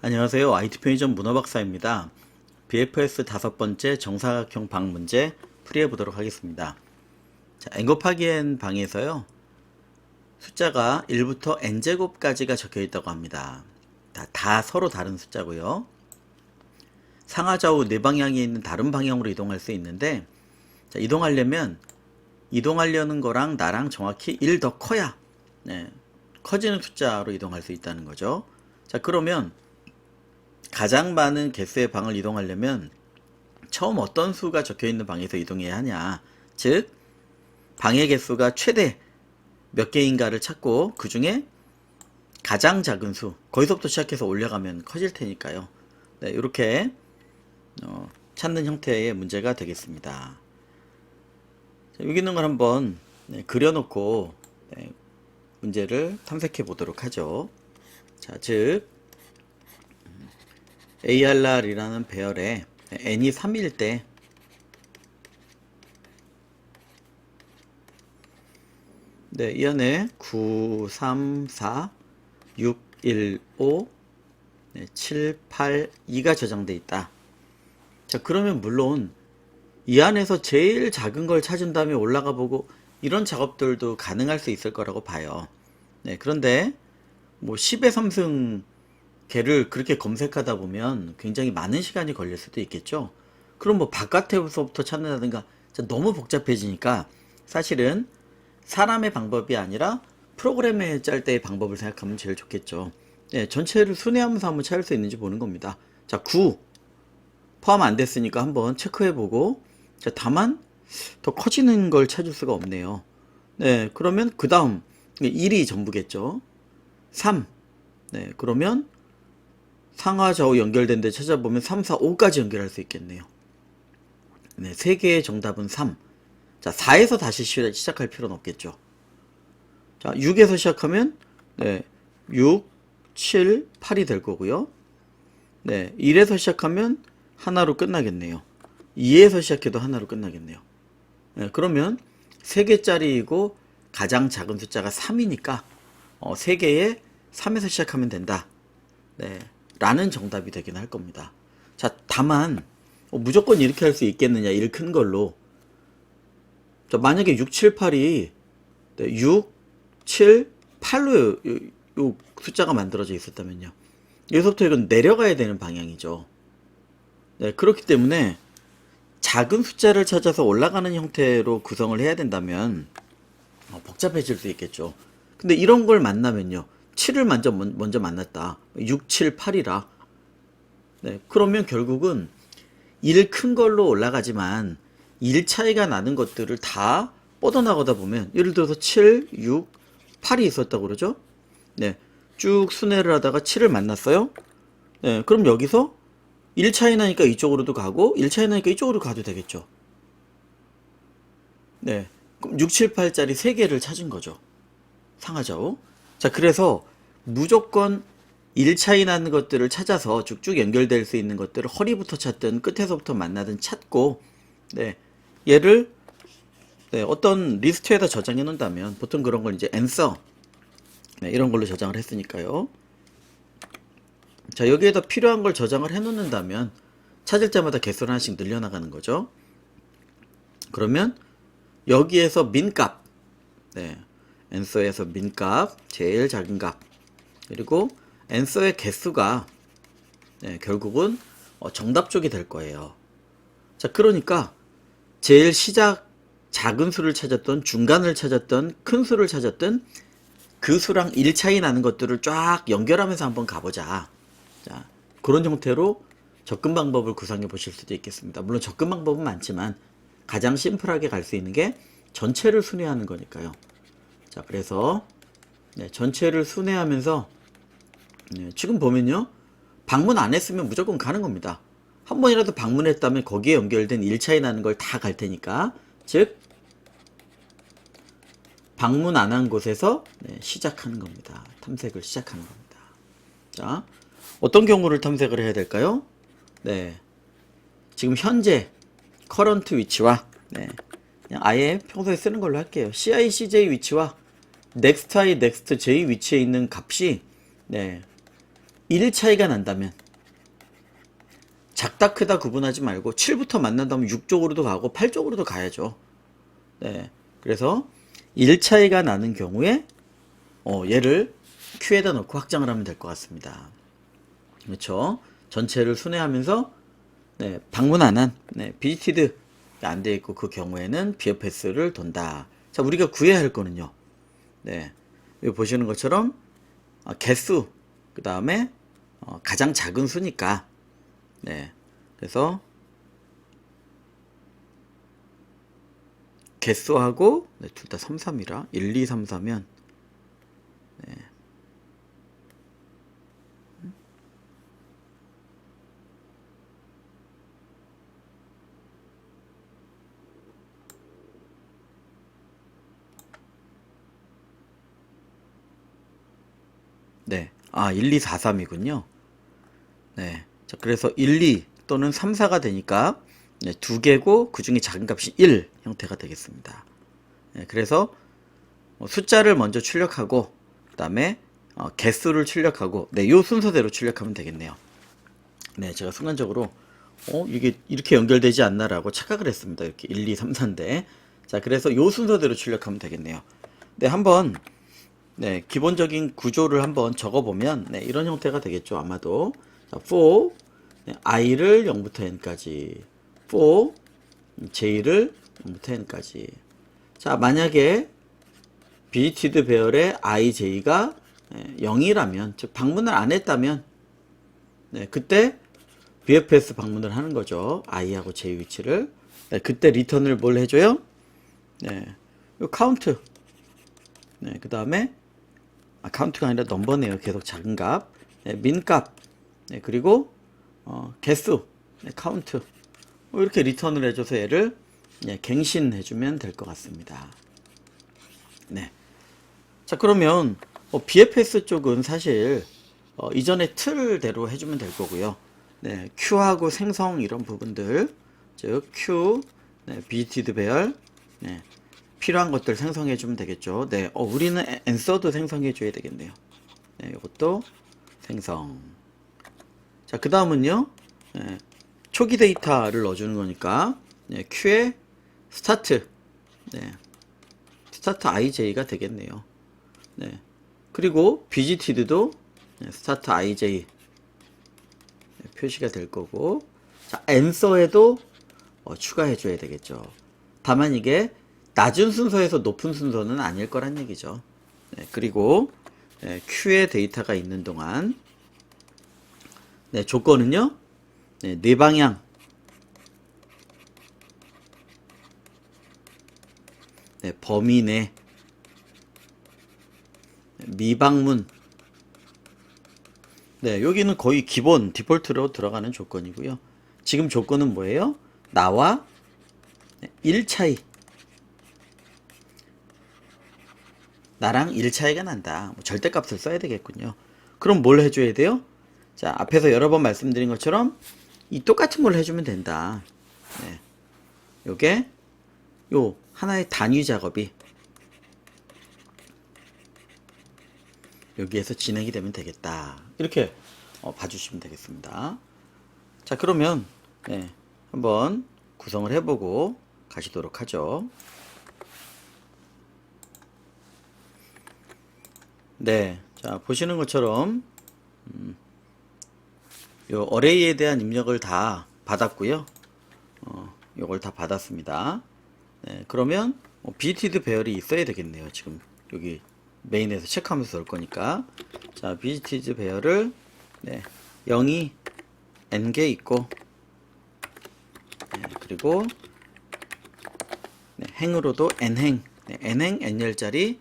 안녕하세요. IT 편의점 문어박사입니다. BFS 5번째 정사각형 방 문제 풀이해 보도록 하겠습니다. 자, n 곱하기 n 방에서요. 숫자가 1부터 n제곱까지가 적혀 있다고 합니다. 다 서로 다른 숫자고요. 상하좌우 네 방향이 있는 다른 방향으로 이동할 수 있는데, 자, 이동하려는 거랑 나랑 정확히 1 더 커야 커지는 숫자로 이동할 수 있다는 거죠. 자, 그러면 가장 많은 개수의 방을 이동하려면 처음 어떤 수가 적혀있는 방에서 이동해야 하냐, 즉 방의 개수가 최대 몇 개인가를 찾고 그 중에 가장 작은 수, 거기서부터 시작해서 올라가면 커질 테니까요. 이렇게 찾는 형태의 문제가 되겠습니다. 자, 여기 있는 걸 한번 그려놓고 문제를 탐색해 보도록 하죠. 자, 즉 AR이라는 배열에 n이 3일 때 이 안에 9, 3, 4, 6, 1, 5, 7, 8, 2가 저장돼 있다. 자, 그러면 물론 이 안에서 제일 작은 걸 찾은 다음에 올라가 보고 이런 작업들도 가능할 수 있을 거라고 봐요. 그런데 뭐 10의 3승 개를 그렇게 검색하다 보면 굉장히 많은 시간이 걸릴 수도 있겠죠. 그럼 뭐 바깥에서부터 찾는다든가 너무 복잡해지니까 사실은 사람의 방법이 아니라 프로그램에 짤 때의 방법을 생각하면 제일 좋겠죠. 전체를 순회하면서 한번 찾을 수 있는지 보는 겁니다. 자, 9 포함 안 됐으니까 한번 체크해보고, 자, 다만 더 커지는 걸 찾을 수가 없네요. 그러면 그 다음 1이 전부겠죠. 3 그러면 상하 좌우 연결된 데 찾아보면 3, 4, 5까지 연결할 수 있겠네요. 3개의 정답은 3. 자, 4에서 다시 시작할 필요는 없겠죠. 자, 6에서 시작하면 6, 7, 8이 될 거고요. 1에서 시작하면 하나로 끝나겠네요. 2에서 시작해도 하나로 끝나겠네요. 그러면 3개짜리이고 가장 작은 숫자가 3이니까 3개에 3에서 시작하면 된다. 라는 정답이 되긴 할 겁니다. 자, 다만 무조건 이렇게 할 수 있겠느냐, 1 큰 걸로. 자, 만약에 6, 7, 8이 6, 7, 8로 요 숫자가 만들어져 있었다면요. 여기서부터 이건 내려가야 되는 방향이죠. 그렇기 때문에 작은 숫자를 찾아서 올라가는 형태로 구성을 해야 된다면 복잡해질 수 있겠죠. 근데 이런 걸 만나면요. 7을 먼저 만났다. 6, 7, 8이라. 그러면 결국은 1 큰 걸로 올라가지만 1 차이가 나는 것들을 다 뻗어나가다 보면, 예를 들어서 7, 6, 8이 있었다고 그러죠? 쭉 순회를 하다가 7을 만났어요? 그럼 여기서 1 차이 나니까 이쪽으로도 가고 1 차이 나니까 이쪽으로 가도 되겠죠. 그럼 6, 7, 8짜리 3개를 찾은 거죠. 상하좌우. 자, 그래서 무조건 1 차이 나는 것들을 찾아서 쭉쭉 연결될 수 있는 것들을 허리부터 찾든 끝에서부터 만나든 찾고, 얘를 어떤 리스트에다 저장해 놓는다면, 보통 그런 걸 이제 answer 이런 걸로 저장을 했으니까요. 자, 여기에다 필요한 걸 저장을 해 놓는다면 찾을 때마다 개수를 하나씩 늘려나가는 거죠. 그러면 여기에서 민값, answer에서 민값, 제일 작은 값, 그리고 answer의 개수가 결국은 정답 쪽이 될 거예요. 자, 그러니까 제일 시작 작은 수를 찾았던, 중간을 찾았던, 큰 수를 찾았던 그 수랑 1 차이 나는 것들을 쫙 연결하면서 한번 가보자. 자, 그런 형태로 접근 방법을 구상해 보실 수도 있겠습니다. 물론 접근 방법은 많지만 가장 심플하게 갈 수 있는 게 전체를 순회하는 거니까요. 자, 그래서 전체를 순회하면서 지금 보면요, 방문 안 했으면 무조건 가는 겁니다. 한 번이라도 방문했다면 거기에 연결된 1 차이 나는 걸 다 갈 테니까, 즉 방문 안 한 곳에서 시작하는 겁니다. 탐색을 시작하는 겁니다. 자, 어떤 경우를 탐색을 해야 될까요? 지금 현재 current 위치와 그냥 아예 평소에 쓰는 걸로 할게요. CI, CJ 위치와 next I, next J 위치에 있는 값이 1 차이가 난다면 작다 크다 구분하지 말고 7부터 만난다면 6 쪽으로도 가고 8 쪽으로도 가야죠. 네. 그래서 1 차이가 나는 경우에 얘를 Q에다 넣고 확장을 하면 될 것 같습니다. 그렇죠? 전체를 순회하면서 네, 방문 안 한, 네, 비지티드 안 돼 있고 그 경우에는 BFS를 돈다. 자, 우리가 구해야 할 거는요. 네, 여기 보시는 것처럼 개수, 그 다음에 가장 작은 수니까, 네, 그래서 개수하고 네, 둘 다 3, 3이라 1, 2, 3, 4면 네. 네. 1, 2, 4, 3이군요. 네. 자, 그래서 1, 2 또는 3, 4가 되니까 네, 두 개고 그 중에 작은 값이 1 형태가 되겠습니다. 네, 그래서 숫자를 먼저 출력하고 그 다음에 개수를 출력하고 네, 요 순서대로 출력하면 되겠네요. 네, 제가 순간적으로 이게 이렇게 연결되지 않나 라고 착각을 했습니다. 이렇게 1, 2, 3, 4인데 자, 그래서 요 순서대로 출력하면 되겠네요. 네, 한번 네, 기본적인 구조를 한번 적어보면 네, 이런 형태가 되겠죠. 아마도 자, for 네, i를 0부터 n까지 for j를 0부터 n까지 자, 만약에 비지티드 배열의 ij가 0이라면 즉 방문을 안 했다면 네, 그때 BFS 방문을 하는 거죠. i하고 j 위치를 네, 그때 리턴을 뭘 해줘요? 네, 요 카운트 네, 그 다음에 카운트가 아니라 넘버네요. 계속 작은 값 네, 민 값 네, 그리고 개수 네, 카운트 이렇게 리턴을 해줘서 얘를 갱신해주면 될 것 같습니다. 네. 자, 그러면 BFS 쪽은 사실 이전의 틀대로 해주면 될 거고요. 네, Q하고 생성 이런 부분들 즉 Q 네, 비지티드 배열 네, 필요한 것들 생성해 주면 되겠죠. 네, 우리는 앤서도 생성해 줘야 되겠네요. 네, 이것도 생성. 자, 그 다음은요. 네, 초기 데이터를 넣어주는 거니까 네, Q의 스타트 네, 스타트 IJ가 되겠네요. 네, 그리고 BGTD도 네, 스타트 IJ 네, 표시가 될 거고 자, 앤서에도 추가해 줘야 되겠죠. 다만 이게 낮은 순서에서 높은 순서는 아닐 거란 얘기죠. 네, 그리고 네, Q의 데이터가 있는 동안 네, 조건은요. 네, 네 방향 네, 범위 내 미방문 네, 여기는 거의 기본 디폴트로 들어가는 조건이고요. 지금 조건은 뭐예요? 나와 1 차이 나랑 1 차이가 난다. 절대값을 써야 되겠군요. 그럼 뭘 해줘야 돼요? 자, 앞에서 여러 번 말씀드린 것처럼 이 똑같은 걸 해주면 된다. 네. 요게 요 하나의 단위 작업이 여기에서 진행이 되면 되겠다. 이렇게 봐주시면 되겠습니다. 자, 그러면 네, 한번 구성을 해보고 가시도록 하죠. 네, 자, 보시는 것처럼 요 어레이에 대한 입력을 다 받았고요. 요걸 다 받았습니다. 네, 그러면 BGTD 배열이 있어야 되겠네요. 지금 여기 메인에서 체크하면서 넣을 거니까 자, BGTD 배열을 네, 0이 n개 있고 네, 그리고 네, 행으로도 n행 네, n행 n열짜리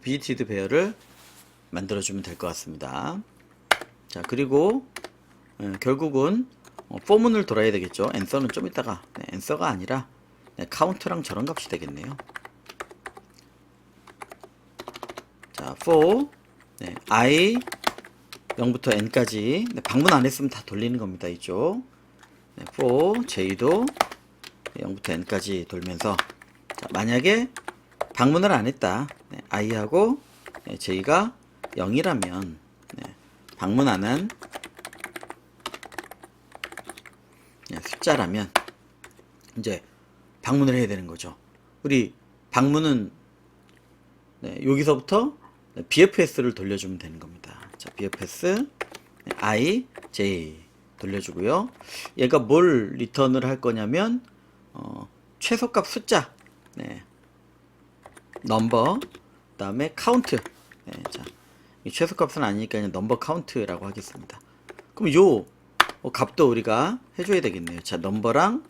BGTD 배열을 만들어주면 될 것 같습니다. 자, 그리고 결국은 포문을 돌아야 되겠죠. 앤서는 좀 이따가 네, 앤서가 아니라 네, 카운트랑 저런 값이 되겠네요. 자, for 네, i 0부터 n까지 네, 방문 안 했으면 다 돌리는 겁니다. 이쪽 네, for j도 0부터 n까지 돌면서 자, 만약에 방문을 안 했다 네, i하고 네, j가 0이라면 네, 방문 안 한 숫자라면 이제 방문을 해야 되는 거죠. 우리 방문은 여기서부터 BFS를 돌려주면 되는 겁니다. 자, BFS I, J 돌려주고요. 얘가 뭘 리턴을 할 거냐면 최소값 숫자, 넘버, 그 다음에 카운트. 자, 이 최소값은 아니니까 그냥 넘버 카운트라고 하겠습니다. 그럼 요 값도 우리가 해줘야 되겠네요. 자, 넘버랑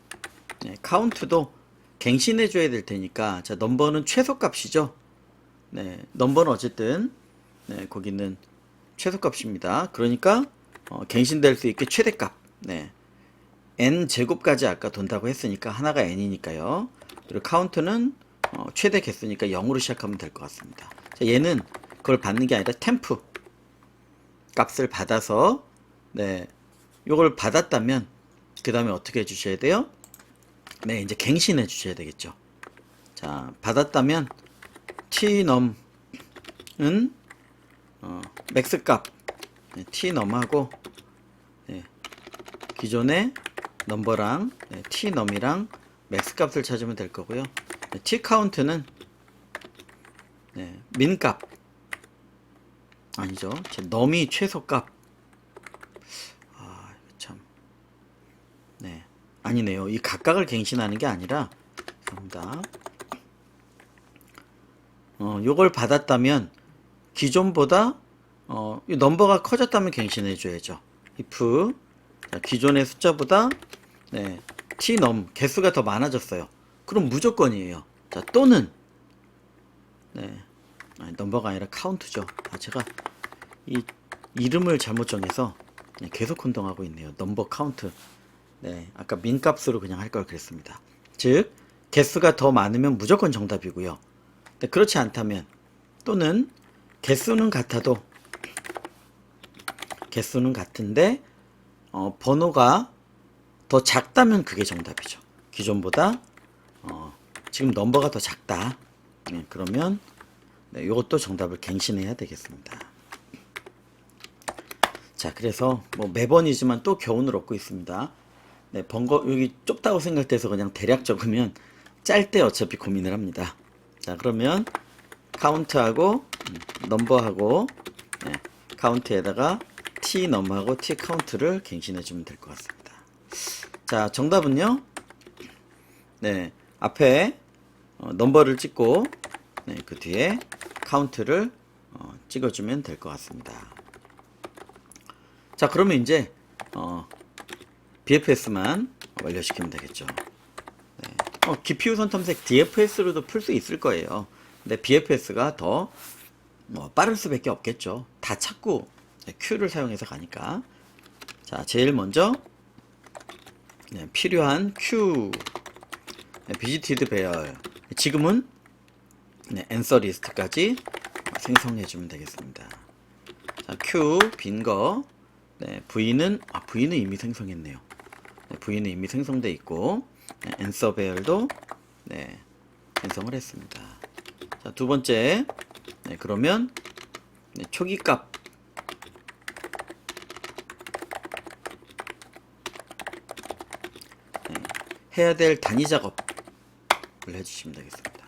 카운트도 갱신해 줘야 될 테니까, 자, 넘버는 최소값이죠. 넘버는 어쨌든 거기는 최소값입니다. 그러니까 갱신될 수 있게 최대값, n 제곱까지 아까 돈다고 했으니까 하나가 n이니까요. 그리고 카운트는 최대 개수니까 0으로 시작하면 될 것 같습니다. 자, 얘는 그걸 받는 게 아니라 템프 값을 받아서 요걸 받았다면 그 다음에 어떻게 해주셔야 돼요? 이제 갱신해 주셔야 되겠죠. 자, 받았다면 tnum은 맥스 값 tnum하고 기존의 넘버랑 tnum이랑 맥스 값을 찾으면 될 거고요. tcount는 민 값 아니죠. num이 최소 값. 참. 아니네요. 이 각각을 갱신하는 게 아니라, 죄송합니다. 요걸 받았다면 기존보다 이 넘버가 커졌다면 갱신해 줘야죠. if 기존의 숫자보다 tnum 개수가 더 많아졌어요. 그럼 무조건이에요. 자, 또는 넘버가 아니라 카운트죠. 제가 이 이름을 잘못 정해서 계속 혼동하고 있네요. 넘버 카운트. 아까 민 값으로 그냥 할 걸 그랬습니다. 즉 개수가 더 많으면 무조건 정답이고요. 그렇지 않다면, 또는 개수는 같아도 개수는 같은데 번호가 더 작다면 그게 정답이죠. 기존보다 지금 넘버가 더 작다. 그러면 이것도 정답을 갱신해야 되겠습니다. 자, 그래서 뭐 매번이지만 또 교훈을 얻고 있습니다. 번거 여기 좁다고 생각돼서 그냥 대략 적으면 짤 때 어차피 고민을 합니다. 자, 그러면 카운트하고 넘버하고 카운트에다가 t 넘하고 t 카운트를 갱신해 주면 될 것 같습니다. 자, 정답은요. 앞에 넘버를 찍고 그 뒤에 카운트를 찍어주면 될 것 같습니다. 자, 그러면 이제 BFS만 완료시키면 되겠죠. 기피우선 탐색 DFS로도 풀 수 있을 거예요. 근데 BFS가 더 빠를 수밖에 없겠죠. 다 찾고 Q를 사용해서 가니까. 자, 제일 먼저 필요한 Q 비지티드 배열, 지금은 앤서 리스트까지 생성해 주면 되겠습니다. 자, Q 빈거, V는 이미 생성했네요. V는 이미 생성돼 있고 앤서 배열도 생성을 했습니다. 자, 두 번째, 그러면 초기 값 해야 될 단위 작업을 해주시면 되겠습니다.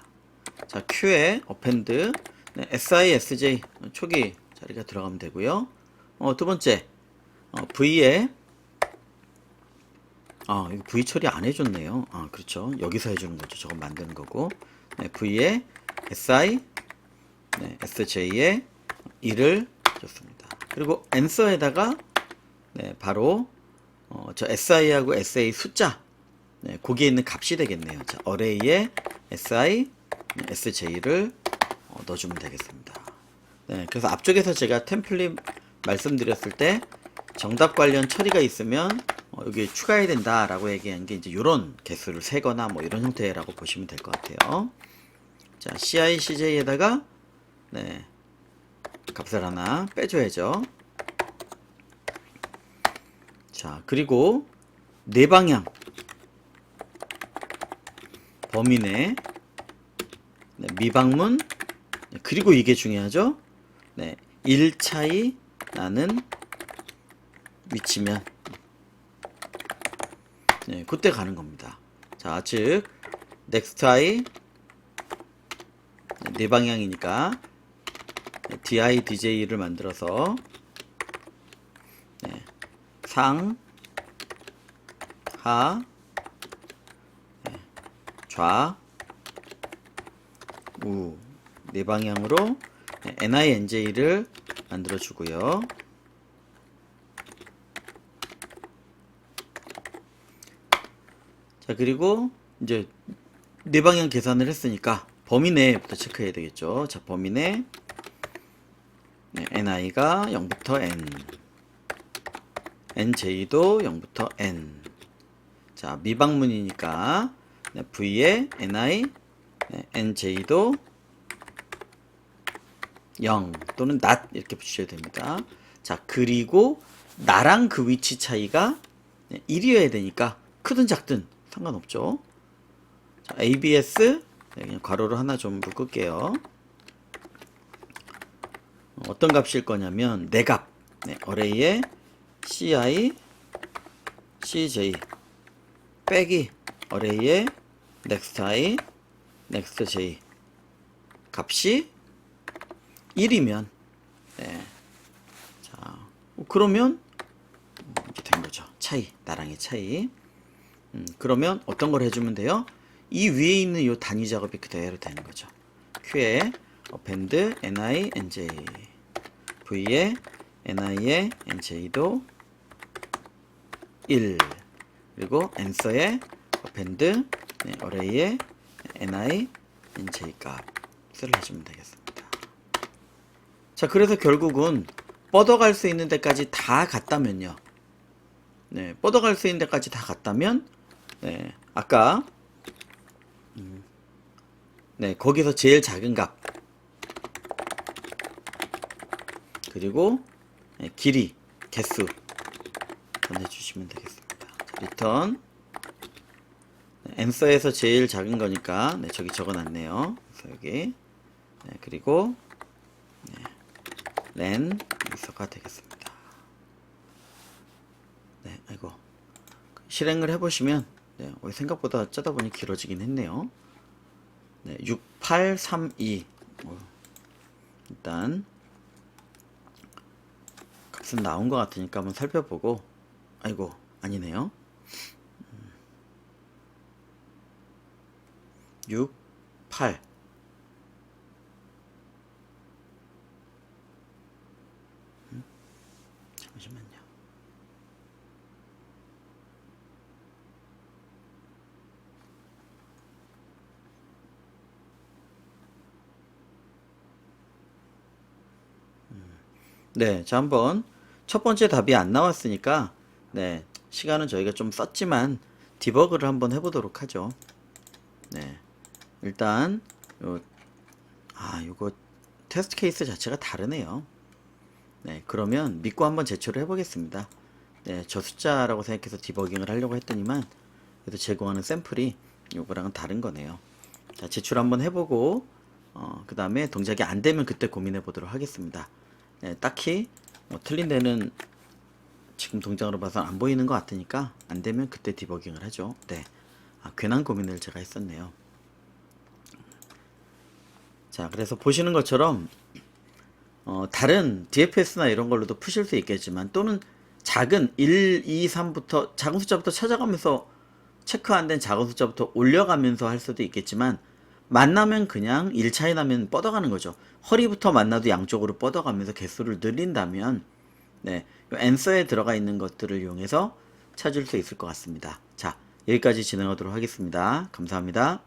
자, Q에 append SI, SJ 초기 자리가 들어가면 되고요. 두 번째, V에 이거 V 처리 안 해줬네요. 그렇죠. 여기서 해주는 거죠. 저건 만드는 거고. V에 SI, SJ에 1을 줬습니다. 그리고 answer에다가 바로 저 SI하고 SA 숫자, 거기에 있는 값이 되겠네요. 자, array에 SI, SJ를 넣어주면 되겠습니다. 그래서 앞쪽에서 제가 템플릿 말씀드렸을 때 정답 관련 처리가 있으면 여기 추가해야 된다라고 얘기한 게 이제 이런 개수를 세거나 뭐 이런 형태라고 보시면 될 것 같아요. 자, CI, CJ에다가 값을 하나 빼줘야죠. 자, 그리고 네 방향 범위 내 미방문, 그리고 이게 중요하죠. 1차이 나는 위치면 네, 그때 가는 겁니다. 자, 즉 next i 네 방향이니까 di dj를 만들어서 네, 상, 하, 네, 좌, 우 네 방향으로 네, ninj를 만들어 주고요. 자, 그리고 이제 네 방향 계산을 했으니까 범위 내부터 체크해야 되겠죠. 자, 범위 내 네, ni가 0부터 n, nj도 0부터 n. 자, 미방문이니까 네, v에 ni, 네, nj도 0 또는 not 이렇게 붙이셔야 됩니다. 자, 그리고 나랑 그 위치 차이가 1이어야 되니까 크든 작든 상관없죠. 자, abs 네, 그냥 괄호를 하나 좀 묶을게요. 어떤 값일 거냐면 내 값, 네, 어레이에 ci, cj 빼기 어레이에 nexti, nextj 값이 1이면 네. 자, 그러면 이렇게 된 거죠. 차이, 나랑의 차이. 그러면 어떤 걸 해주면 돼요? 이 위에 있는 이 단위 작업이 그대로 되는 거죠. q에 append ni nj, v에 ni의 nj도 1, 그리고 answer에 append 네, array에 ni nj 값을 해주면 되겠습니다. 자, 그래서 결국은 뻗어갈 수 있는 데까지 다 갔다면요. 네, 뻗어갈 수 있는 데까지 다 갔다면, 네, 아까, 네, 거기서 제일 작은 값, 그리고, 네, 길이, 개수, 보내주시면 되겠습니다. 자, 리턴, 네, answer에서 제일 작은 거니까, 네, 저기 적어 놨네요. 그래서 여기, 네, 그리고, 네, len answer가 되겠습니다. 네, 아이고. 실행을 해보시면, 네, 생각보다 짜다 보니 길어지긴 했네요. 네, 6832. 일단, 값은 나온 것 같으니까 한번 살펴보고, 아이고, 아니네요. 6, 8. 잠시만요. 네, 자, 한번 첫 번째 답이 안 나왔으니까, 네, 시간은 저희가 좀 썼지만, 디버그를 한번 해보도록 하죠. 네, 일단, 요거 테스트 케이스 자체가 다르네요. 네, 그러면 믿고 한번 제출을 해보겠습니다. 네, 저 숫자라고 생각해서 디버깅을 하려고 했더니만, 그래도 제공하는 샘플이 요거랑은 다른 거네요. 자, 제출 한번 해보고, 그 다음에 동작이 안 되면 그때 고민해 보도록 하겠습니다. 네, 딱히 뭐 틀린 데는 지금 동작으로 봐서 안 보이는 것 같으니까 안 되면 그때 디버깅을 하죠. 네, 괜한 고민을 제가 했었네요. 자, 그래서 보시는 것처럼 다른 DFS나 이런 걸로도 푸실 수 있겠지만, 또는 작은 1, 2, 3부터 작은 숫자부터 찾아가면서 체크 안 된 작은 숫자부터 올려가면서 할 수도 있겠지만, 만나면 그냥 1 차이 나면 뻗어가는 거죠. 허리부터 만나도 양쪽으로 뻗어가면서 개수를 늘린다면, 네, answer에 들어가 있는 것들을 이용해서 찾을 수 있을 것 같습니다. 자, 여기까지 진행하도록 하겠습니다. 감사합니다.